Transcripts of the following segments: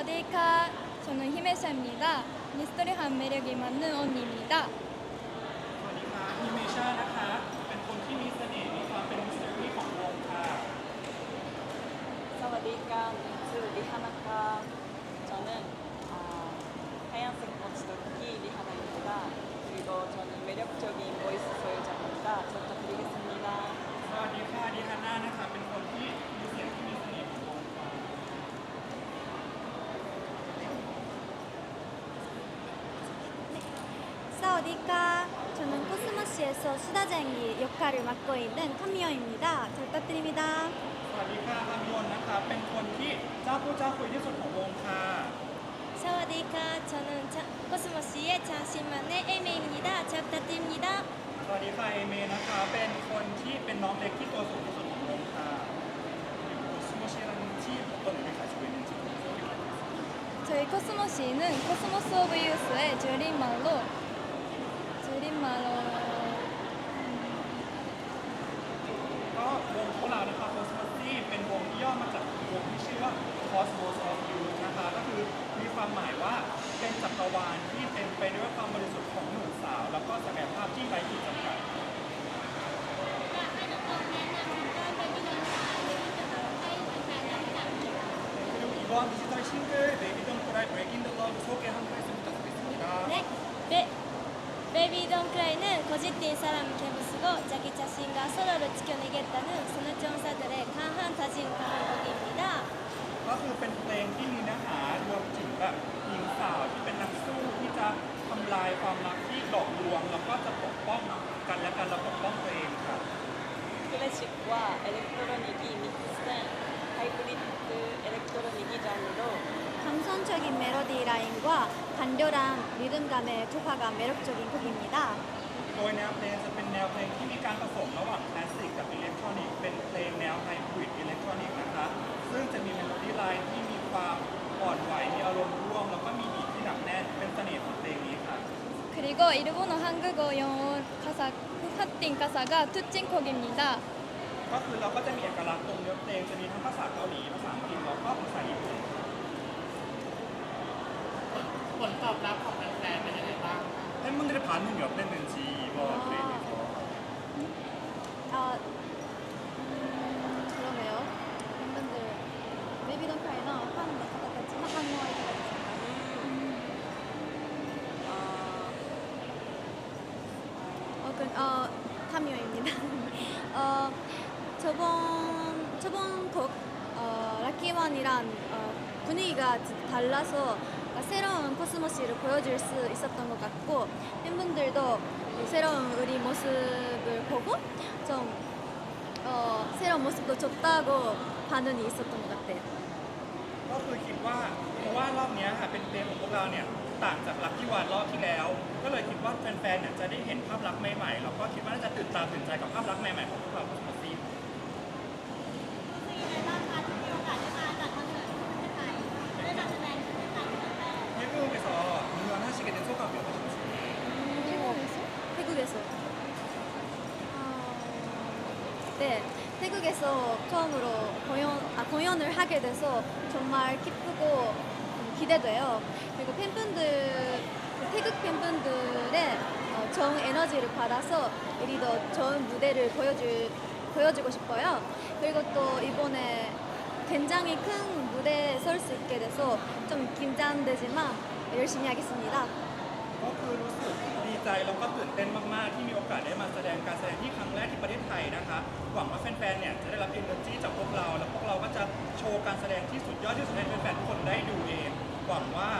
사와디카. 저는 히메샤입니다. 미스터리한 매력이 많은 언니입니다. สวัสดีค่ะฮิเมชานะคะเป็นคนที่มีเสน่ห์มีความเป็นมิส t ต r y ของวงค่ะ 사와디카 민츠 리하나카. 저는 하얀색 멋지도끼 리하나입니다. 그리고 저는 매력적인 보이스 소유자입니다. 잘 부탁드리겠습니다. สวัสดีค่ะดิฮาน่านะคะเป็นคนที่มีเสียงที่มีเสน่ห์ของวงค่ะ 사와디카. 저는 코스모시에서 수다쟁이 역할을 맡고 있는 카미yo입니다. 잘 부탁드립니다. สวัสดีค่ะคำยนต์นะคะเป็นคนที่เจ้าพูดเจ้าคุยที่สุดของวงค่ะ 사와디카. 저는 코스모시의 장신만의 에이메입니다. 잘 부탁드립니다. สวัสดีค่ะเอเมนะคะเป็นคนที่เป็นน้องเล็กที่ตัวสูงที่สุดของวงค่ะสโมชิรันที่어떤의미를가지고있는지저희 코스모시는 코스모스 오브 유스의 줄임말로 ก็วงของเรานะคะโคสโมซี่เป็นวงที่ย่อมาจากวงที่ชื่อว่า Cosmos of Youth นะคะก็คือมีความหมายว่าเป็นจักรวาลที่เต็มไปด้วยความบริสุทธิ์ของหนุ่มสาว แล้วก็ศักยภาพที่ไร้ขีดจำกัด 그리고 이번 디지털 싱글 Baby Don't Cry Breaking the Law 소개 한 말씀 부탁드리겠습니다. 네. 베이비 돈 크라이는 거짓된 사람 개부수고 자기 자신과 서로를 지켜내겠다는 선우정사들의 강한 다짐 강한 곡입니다. ก็คือเป็นเพลงที่มีเนื้อหารวมถึงแบบหญิงสาวที่เป็นนักสู้ที่จะทำลายความรักที่หลอกลวงแล้วก็จะปกป้องกันและกันและปกป้องตัวเองค่ะ 클래식과 엘렉트로닉이 믹스된 하이브리드 엘렉트로닉 장르로 감성적인 멜로디 라인과 간결한 리듬감의 조화가 매력적인 곡입니다. โดยแนวเพลงจะเป็นแนวเพลงที่มีการผสมระหว่างคลาสสิกกับอิเล็กทรอนิกส์เป็นเพลงแนวไฮบริดอิเล็กทรอนิกส์นะคะซึ่งจะมีเมโลดี้ไลน์ที่มีความอ่อนไหวมีอารมณ์ร่วมแล้วก็มีบีทที่หนักแน่นเป็นเสน่ห์ของเพลงนี้ค่ะ 그리고 일본어, 한국어, 영어 가사 합된 가사가 투찐 곡입니다. ก็คือเราก็จะมีเอกลักษณ์ตรงเนื้อเพลงจะมีทั้งภาษาเกาหลีภาษาอังกฤษแล้วก็ภาษาญี่ปุ่น ผลตอบรับของแฟนๆเป็นยังไงบ้าง 팬분들의 반응이 어땠는지 이번 트레이닝에서 그러네요. 팬분들 베이비 돈 크라이는 하는 것 같았지만 한국어에 카미오입니다. 저번 곡 락키원이랑 분위기가 달라서 새로운 코스모시를 보여줄 수 있었던 것 같고 팬분들도 새로운 우리 모습을 보고 좀 새로운 모습도 좋다고 반응이 있었던 것 같아요. ก็คือคิดว่าเพราะว่ารอบเนี้ยค่ะเป็นเพลงของพวกเราเนี่ยต่างจากลักที่วานรอบที่แล้ว ก็เลยคิดว่าแฟนๆเนี่ยจะได้เห็นภาพลักษณ์ใหม่ๆแล้วก็คิดว่าน่าจะตื่นตาตื่นใจกับภาพลักษณ์ใหม่ๆของพวกเราทั้งสิ้น 태국에서 공연하시게 된 소감이 어떠신가요? 태국에서? 네, 태국에서 처음으로 공연을 하게 돼서 정말 기쁘고 기대돼요. 그리고 태국 팬분들의 좋은 에너지를 받아서 우리도 좋은 무대를 보여주고 싶어요. 그리고 또 이번에 굉장히 큰 무대에 설 수 있게 돼서 좀 긴장되지만 열심히 하겠습니다. ก็คือรู้สึกดีใจแล้วก็ตื่นเต้นมากๆที่มีโอกาสได้มาแสดงการแสดงที่ครั้งแรกที่ประเทศไทยนะคะหวังว่าแฟนๆเนี่ยจะได้รับ energy จากพวกเราแล้วพวกเราก็จะโชว์การแสดงที่สุดยอดที่สุดให้แฟนๆทุกคนได้ดูเองหวังว่า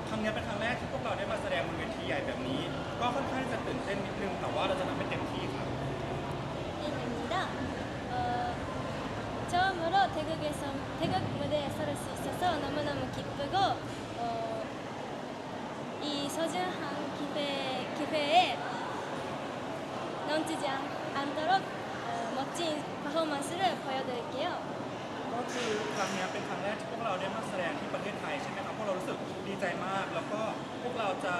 ครั้งนี้เป็นครั้งแรกที่พวกเราได้มาแสดงบนเวทีใหญ่แบบนี้ก็ค่อนข้างจะตื่นเต้นนิดนึงแต่ว่าเราจะทำให้เต็มที่ครับ 입니다. 처음으로 태국 무대에 설 수 있어서 너무너무 기쁘고 이 소중한 기회에 넘치지 않도록 멋진 퍼포먼스를 보여드릴게요. ก็คือครั้งนี้เป็นครั้งแรกที่พวกเราได้มาแสดงที่ประเทศไทยใช่ไหมครับพวกเรารู้สึกดีใจมาก แล้วก็พวกเราจะ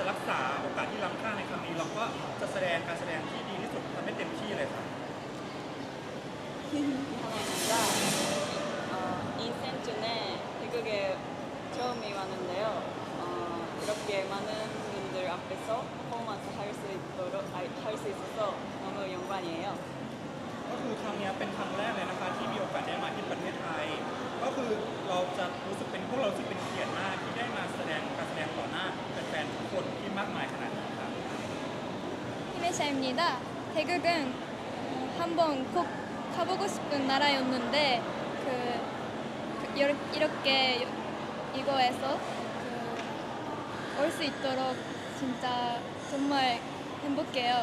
รักษาโอกาสที่ล้ำค่าในครั้งนี้แล้วก็จะแสดงการแสดงที่ดีที่สุดทำให้เต็มที่เลยครับ 하나입니다. 인생 중에 태국 부끄러움이 많은데요. 이렇게 많은 분들 앞에서 퍼포먼스 할 수 있어서 너무 영광이에요. ก็คือครั้งเนี้ยเป็นครั้งแรกเลยนะคะที่มีโอกาสได้มาที่ประเทศไทย ก็คือเราจะรู้สึกเป็นพวกเรารู้สึกเป็นเกียรติมากที่ได้มาแสดงการแสดงต่อหน้าแฟนๆทุกคนที่มากมายขนาดนี้ครับ 히메샤입니다. 태국은 한번 꼭 가보고 싶은 나라였는데 이렇게 이거에서 올 수 있도록 진짜 정말 행복해요.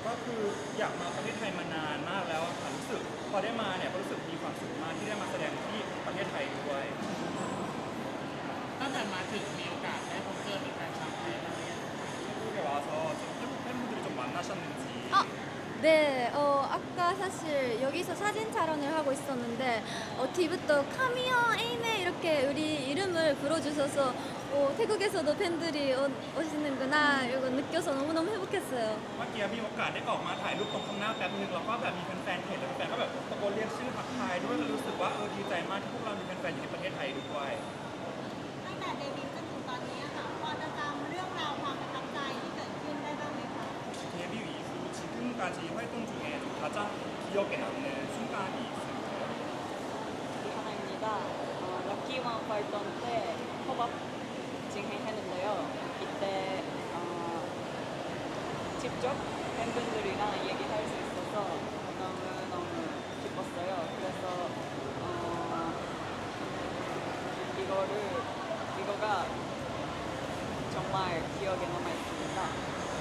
ก็คืออยากมาประเทศไทยมานานมากแล้วอะค่ะรู้สึกพอได้มาเนี่ยก็รู้สึกมีความสุขมากที่ได้มาแสดงที่ประเทศไทยด้วย ตั้งแต่มาถึงมีโอกาสได้พบเจอเป็นแฟนชาวไทยบ้างไหม 한국에 와서 좀 태국 팬분들이 좀 만나셨는지 네, 아까 사실 여기서 사진 촬영을 하고 있었는데 뒤부터 카미어 에이네 이렇게 우리 이름을 불러주셔서 태국에서도 팬들이 오시는구나 이거 느껴서 너무너무 행복했어요. เมื่อกี้มีโอกาสได้ออกมาถ่ายรูปตรงข้างหน้าแป๊บนึงแล้วก็แบบมีแฟนๆเห็นแล้วแฟนๆก็แบบตะโกนเรียกชื่อทักทายด้วยก็รู้สึกว่าดีใจมากที่พวกเรามีแฟนๆอยู่ในประเทศไทยด้วย ตั้งแต่เดบิวต์จนถึงตอนนี้ค่ะพอจะจำเรื่องราวความประทับใจที่เกิดขึ้นได้บ้างไหมคะ 데뷔 이후 지금까지 활동 중에 좀 가장 기억에 남는 순간이 있을까요? 하나입니다. 럭키원 활동 때 팝업 진행했는데요. 이때 직접 팬분들이랑 얘기할 수 있어서 너무너무 기뻤어요. 그래서 이거가 정말 기억에 남아있습니다.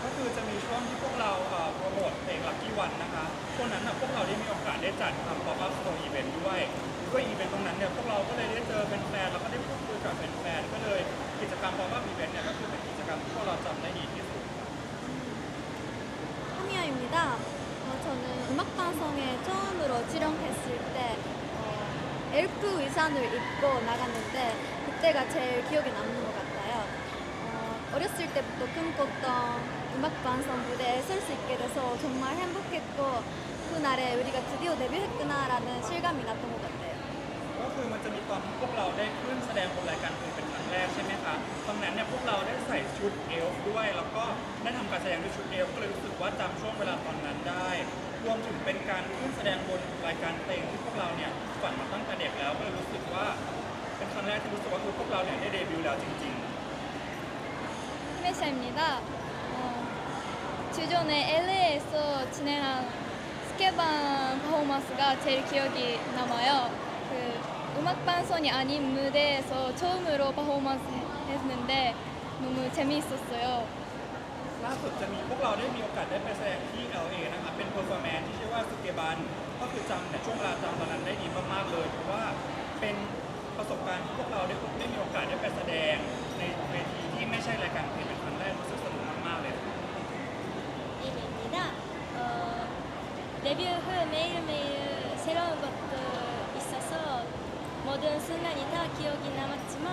ก็คือจะมีช่วงที่พวกเราโปรโมทเพลง Lucky One นะคะช่วงนั้นพวกเราได้มีโอกาสได้จัดทำ pop-up store event ด้วยอีเวนต์ตรงนั้นเนี่ยพวกเราก็เลยได้เจอแฟนๆแล้วก็ได้พูดคุยกับแฟนๆก็เลยกิจกรรม pop-up event เนี่ยก็คือเป็นกิจกรรมที่พวกเราจำได้ดีที่สุด 카미아입니다. 저는 음악방송에 처음으로 출연했을 때 엘프 의상을 입고 나갔는데 그때가 제일 기억에 남는 것 같아요. 어렸을 때부터 꿈꿨던 음악방송 무대에 설 수 있게 돼서 정말 행복했고 그날에 우리가 드디어 데뷔했구나라는 실감이 났던 것 같아요. ก็คือมันจะมีตอนที่พวกเราได้ขึ้นแสดงบนรายการเพลงเป็นครั้งแรกใช่ไหมคะตอนนั้นเนี่ยพวกเราได้ใส่ชุดเอลฟ์ด้วย แล้วก็ได้ทำการแสดงด้วยชุดเอลฟ์ก็เลยรู้สึกว่าจำช่วงเวลาตอนนั้นได้ รวมถึงเป็นการขึ้นแสดงบนรายการเพลงที่พวกเราเนี่ยฝันมาตั้งแต่เด็กแล้วก็เลยรู้สึกว่าเป็นครั้งแรกที่รู้สึกว่าพวกเราเนี่ยได้เดบิวต์แล้วจริง 히메샤입니다. 주전에 LA에서 진행한 스케반 퍼포먼스가 제일 기억이 남아요. 음악 방송이 아닌 무대에서 처음으로 퍼포먼스 했는데 너무 재미있었어요. ๆล่าสุดจะมีพวกเราได้มีโอกาสได้ไปแสดงที่ LA นะคะเป็น performance ที่ชื่อว่าสเกบันก็คือจำเนี่ยช่วงเวลาจำตอนนั้นได้ดีมากๆเลยเพราะว่าเป็นประสบการณ์ที่พวกเราได้มีโอกาสได้ไปแสดงในเวทีที่ไม่ใช่รายการเพลงเป็นครั้งแรกรู้สึกสนุกมากๆเลย 이입니다. 데뷔 후 매일매일 새로운 것도 있어서 모든 순간이 다 기억이 남았지만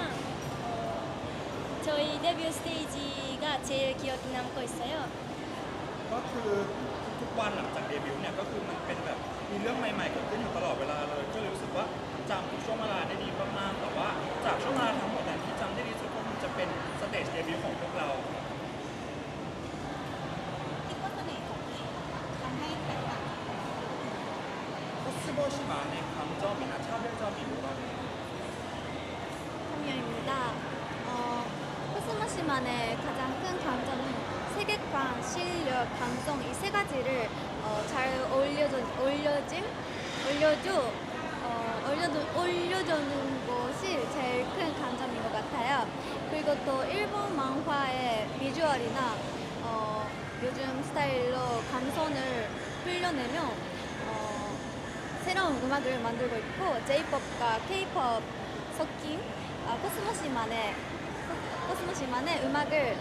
저희 데뷔 스테이지가 제일 기억이 남고 있어요. ก็คือทุกๆวันหลังจากเดบิวต์เนี่ยก็คือมันเป็นแบบมีเรื่องใหม่ๆเกิดขึ้นอยู่ตลอดเวลาเลยก็เลยรู้สึกว่าจำทุกช่วงเวลาได้ดีมากๆแต่ว่าจากช่วงเวลาทั้งหมดนั้นที่จำได้ดีที่สุดก็คงจะเป็นสเตจเดบิวต์ของพวกเรา คิดว่าเสน่ห์ของเพลงทำให้แตกต่าง 코스버시만의 감점이나 차별점이 뭐라고 참여입니다. 코스모시만의 가장 큰 감점은 세계관, 실력, 감성 이 세 가지를 잘 올려주는 것이 제일 큰 감점인 것 같아요. 그리고 또 일본 만화의 비주얼이나 요즘 스타일로 감성을 풀려내며 새로운 음악을 만들고 있고 J-pop과 K-pop 섞인 코스모시만의 음악을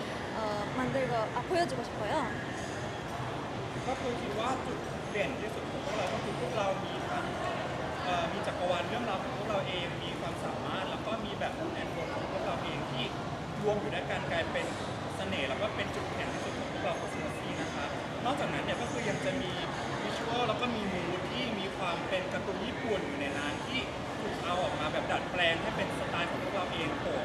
보여주고 싶어요. ก็คือคิดว่าจุดเด่นที่สุดของพวกเราก็คือพวกเรามีทั้งมีจักรวาลเรื่องราวของพวกเราเองมีความสามารถแล้วก็มีแบบแอนโทนของพวกเราเองที่รวมอยู่ด้วยกันกลายเป็นเสน่ห์แล้วก็เป็นจุดแข็งที่สุดของพวกเราโคสโมซีนะคะนอกจากนั้นเนี่ยก็คือยังจะมีวิชวลแล้วก็มีมูดที่มีความเป็นการ์ตูนญี่ปุ่นอยู่ในนั้นที่ถูกเอาออกมาแบบดัดแปลงให้เป็นสไตล์ของพวกเราเองโผล่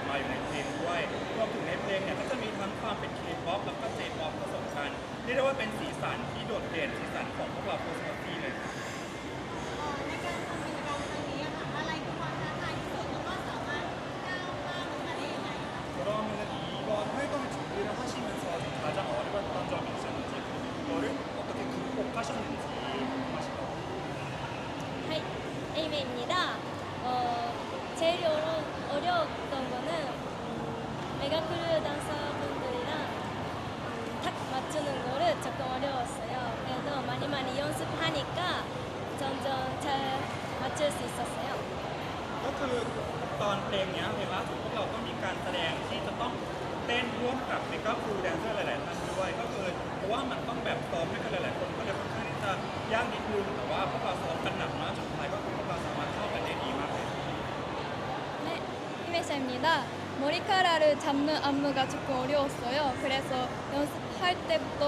โดดเด่นสีสันของพวกเราโพสต์คอฟฟี่เลยครับ ในการทำกิจกรรมครั้งนี้อะค่ะอะไรคือความท้าทายที่สุดแล้วก็สามารถก้าวข้ามมันมาได้ยังไงคะ 그러면 이번 활동을 준비를 하시면서 좀 가장 어려웠던 점이 있었는지 그거를 어떻게 극복하셨는지 궁금하시더라고요. はい、エイメイ입니다. 제일 어려웠던 거는 메가크루 댄서분들이랑 탁 맞추는 거를 조금 어려웠어요. 그래도 많이 연습하니까 점점 잘 맞출 수 있었어요. ก็คือตอนเพลงเนี้ยเพลงล่าสุดพวกเราต้องมีการแสดงที่จะต้องเต้นร่วมกับเมกาครูแดนเซอร์หลายๆท่านด้วยก็คือเพราะว่ามันต้องแบบซ้อมด้วยกันหลายๆคนก็เลยค่อนข้างที่จะยากนิดนึงแต่ว่าพวกเราซ้อมกันหนักมากสุดท้ายก็คือพวกเราสามารถเข้ากันได้ดีมากเลย 네, 히메샤입니다. 머리카락을 잡는 안무가 조금 어려웠어요. 그래서 연습할 때부터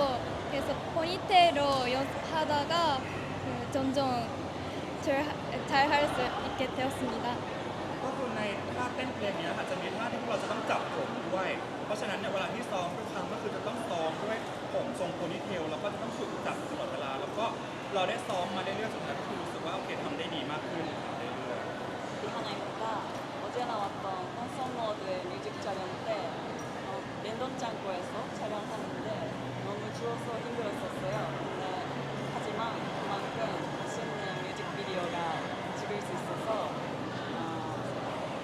계속 포니테일로 연습하다가 점점 잘 할 수 있게 되었습니다. ก็คือในท่าเต้นเพลงเนี้ยอาจจะมีท่าที่พวกเราจะต้องจับผมด้วย เพราะฉะนั้นเนี่ยเวลาที่ซ้อมทุกครั้งก็คือจะต้องซ้อมด้วยผมทรงโพนิเทลแล้วก็จะต้องฝึกจับตลอดเวลา แล้วก็เราได้ซ้อมมาเรื่อยๆสุดท้ายก็คือรู้สึกว่าโอเคทำได้ดีมากขึ้นเรื่อย 하나입니다. 어제 나왔던 콘서머드의 뮤직 촬영 때 랜덤 창고에서 촬영하는데 너무 추워서 힘들었었어요. 근데 하지만 그만큼 멋있는 뮤직비디오가 찍을 수 있어서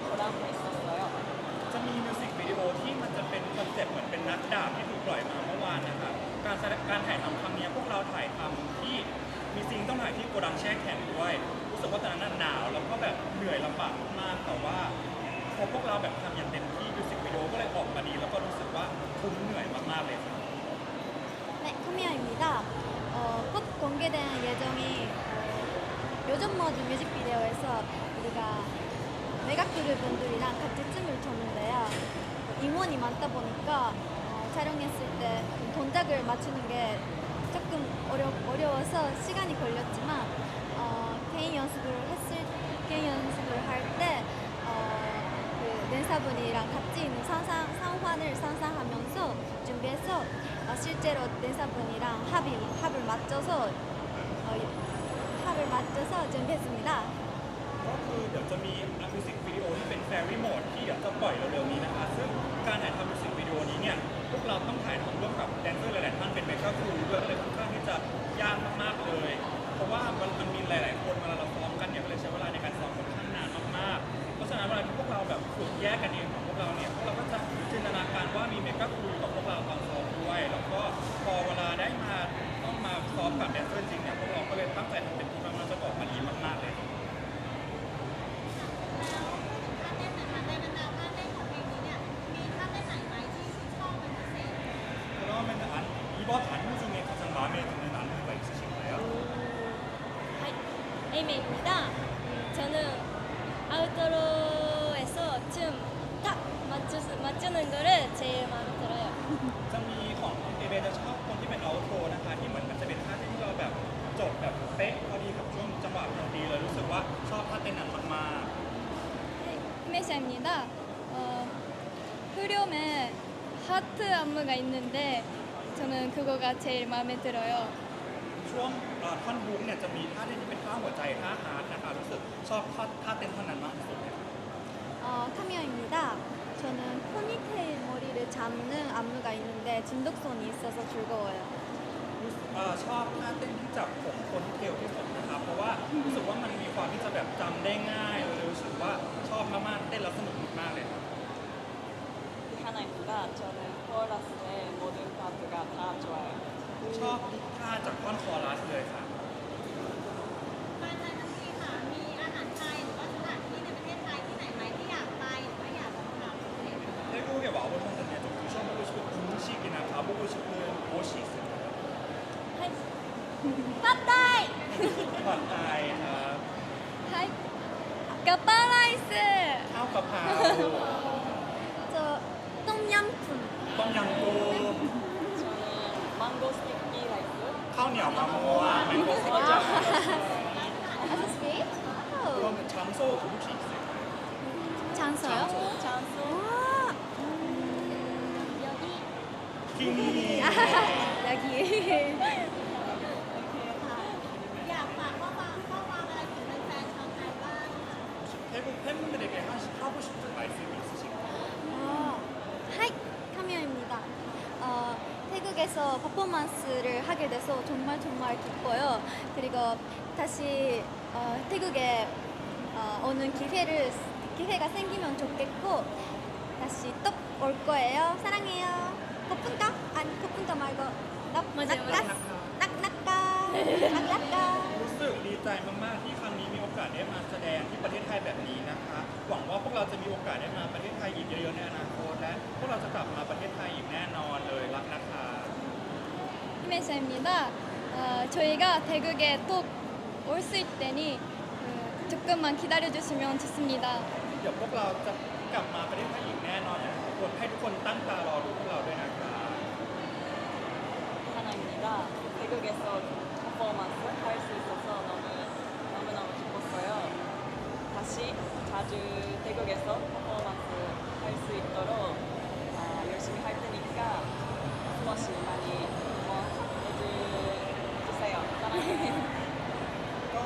보람이 있었어요. ๆจะมีมิวสิกวิดีโอที่มันจะเป็นคอนเซ็ปต์เหมือนเป็นนักดาบที่ถูกปล่อยมาเมื่อวานนะครับการถ่ายทำครั้งเนี้ยพวกเราถ่ายทำที่มีซีนต้องถ่ายที่โกดังแช่แข็งด้วยรู้สึกว่าตอนนั้นนะหนาวแล้วก็แบบเหนื่อยลำบากมากๆแต่ว่าพอพวกเราแบบทำอย่างเต็มที่มิวสิกวิดีโอก็เลยออกมาดีแล้วก็รู้สึกว่าคุ้มเหนื่อยมากๆเลยครับ 네, 카미야입니다. 곧 공개된 예정이 요즘 모드 뮤직비디오에서 우리가 메가크루 분들이랑 같이 춤을 췄는데요. 임원이 많다 보니까 촬영했을 때 동작을 맞추는 게 조금 어려워서 시간이 걸렸지만 개인 연습을 할 때 그 댄서분이랑 같이 있는 상황을 상상하면서 준비해서 실제로 댄서분이랑 합을 맞춰서 준비했습니다. ก็คือเดี๋ยวจะมีมิวสิกวิดีโอที่เป็น Fairy Mode ที่เดี๋ยวจะปล่อยเร็วๆนี้นะคะซึ่งการถ่ายทำมิวสิกวิดีโอนี้เนี่ยพวกเราต้องถ่ายทำร่วมกับแดนเซอร์หลายๆท่านเป็นเมกาครูด้วยก็เลยค่อนข้างที่จะยากมากๆเลย เพราะว่ามันมีหลายๆคนเวลาเราซ้อมกันเนี่ยก็เลยใช้เวลาในการซ้อมค่อนข้างนานมากๆเพราะฉะนั้นเวลาที่พวกเราแบบฝึกแยกกันเองของพวกเราเนี่ยพวกเราก็จะจินตนาการว่ามีเมกาครูกับพวกเราตอนซ้อมด้วยแล้วก็พอเวลาได้มาต้องมาซ้อมกับแดนเซอร์จริงเนี่ยพวกเราก็เลยตั้งใจทำเต็มที่มากๆจะออกมาดีมากๆเลย ท่าเต้นนะคะในบรรดาท่าเต้นของเพลงนี้เนี่ยมีท่าเต้นไหนไหมที่ชื่นชอบเป็นพิเศษ 그러면 이번 안무 중에 가장 마음에 드는 안무가 있으신가요? 하이, 에이메이입니다. 저는 아우트로에서 춤 딱 맞추는 거를 제일 마음에 들어요. จะมีของเอเบจะชอบคนที่เป็นเอาโทนะคะที่เหมือนมันจะเป็นท่าเต้นที่เราแบบจบแบบเป๊ะพอดีกับช่วงจังหวะพอดีเลยรู้สึกว่าชอบท่าเต้นนั้นมาก 네, 히메샤입니다. 후렴에 하트 안무가 있는데 저는 그거가 제일 마음에 들어요. ๆช่วงท่อนฮุกเนี่ยจะมีท่าเต้นที่เป็นท่าหัวใจท่าฮาร์ดนะคะรู้สึกชอบท่าเต้นท่านั้นมากที่สุดเลย 카미야입니다. 저는 포니테일 머리를 잡는 안무가 있는데 중독성이 있어서 즐거워요. ชอบท่าเต้นที่จับผมคนที่เทลที่สุดนะคะเพราะว่ารู้สึกว่ามันมีความที่จะแบบจำได้ง่ายเลยรู้สึกว่าชอบมากๆเต้นแล้วสนุกมากๆเลยครับ 하나입니다. 저는 코러스의 모든 파트가 다 좋아요. ชอบทุกท่าจากท่อนคอรัสเลยค่ะ มาไทยทั้งทีค่ะ มีอาหารไทยหรือว่าสถานที่ในประเทศไทยที่ไหนไหมที่อยากไปหรือว่าอยากลองทำอะไรอย่างเงี้ย 태국에 와보셨는데 좀 드셔보고 싶은 음식이나 가보고 싶은 곳이 있을까요? 하이, 빠따이! 팟타이, 하이, 까빠라이스! ข้าวกะเพรา 저 똠얌꿍. ต้มยำกุ้ง 저는 망고 스티키 라이스. ข้าวเหนียวมะม่วงแมงโก้สกัด 아저씨? 그러면 장소 혹시 있을까요? 장소요? 찬스. 와, 여기. 기니 여기. 무대에서 퍼포먼스를 하게 돼서 정말 기뻐요. 그리고 다시 태국에 오는 기회가 생기면 좋겠고 다시 또 올 거예요. 사랑해요. 거푼가? 아니 거푼가 말고 낙낙가 รู้สึกดีใจมาก ๆ ที่ครั้งนี้มีโอกาสได้มาแสดงที่ประเทศไทยแบบนี้นะคะ หวังว่าพวกเราจะมีโอกาสได้มาประเทศไทยอีกเยอะ ๆ ในอนาคต และพวกเราจะกลับมาประเทศไทยอีกแน่นอนเลยรักนะคะ 히메샤입니다. 저희가 태국에 또 올 수 있다니 조금만 기다려주시면 좋습니다. เดี๋ยวพวกเราจะกลับมาประเทศไทยอีกแน่นอนนะทุกคนให้ทุกคนตั้งตารอดูพวกเราด้วยนะคะ 하나입니다. 태국에서 퍼포먼스 할 수 있어서 너무너무 기뻤어요. 다시 자주 태국에서 퍼포먼스 할 수 있도록 열심히 할 테니까 스머시 많이 응원해주세요. 사랑해요. ก็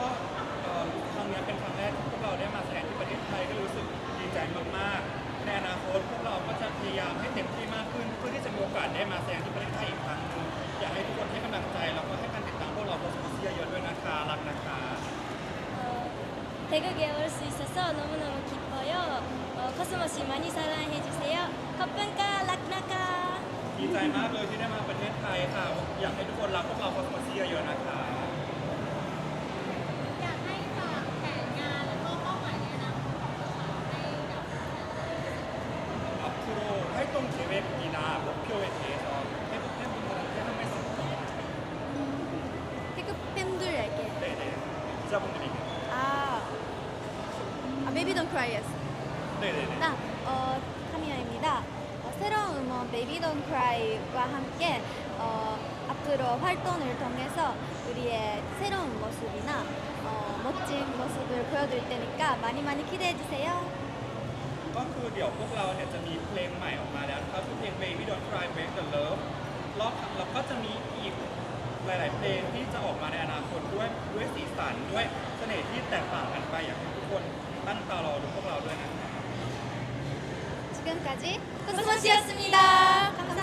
ครั้งนี้เป็นครั้งแรกที่พวกเราได้มาแสดงที่ประเทศไทยก็รู้สึกดีใจมาก ๆ ในอนาคตพวกเราก็จะพยายามให้เต็มที่มากขึ้น เพื่อที่จะมีโอกาสได้มาแสดงที่ประเทศไทยอีกครั้งหนึงอยากให้ทุกคนให้กำลังใจแล้วก็ให้การติดตามพวกเราโพสต์เยอะๆด้วยนะคะรักนะคะ 태국에 올 수 있어서 너무너무 기뻐요. 코스모시 많이 사랑해주세요. 커픈가 락나카. ดีใจมากเลยที่ได้มาประเทศไทยค่ะ อยากให้ทุกคนรักพวกเราโพสต์เยอะๆนะคะ อยากให้ฝากแผนงานแล้วก็เป้าหมายในอนาคตของเราให้กับ 앞으로 활동 계획이나 목표에 대해서 팬분들한테 한 말씀 태국 팬들에게. 네네 기자분들에게 Baby Don't Cry yes. 네네네 카미아입니다. 새로운 음원 Baby Don't Cry와 함께 앞으로 활동을 통해서 우리의 새로운 모습이나 멋진 모습을 보여드릴 테니까 많이 기대해 주세요. ก็คือเดี๋ยวพวกเราเนี่ยจะมีเพลงใหม่ออกมาแล้วนะครับคือเพลง Baby Don't Cry Break the Love แล้วก็จะมีอีกหลายๆเพลงที่จะออกมาในอนาคตด้วยสีสันด้วยเสน่ห์ที่แตกต่างกันไปอยากให้ทุกคนตั้งตารอดูพวกเราด้วยนะครับ 지금까지 코스모시였습니다. 감사합니다.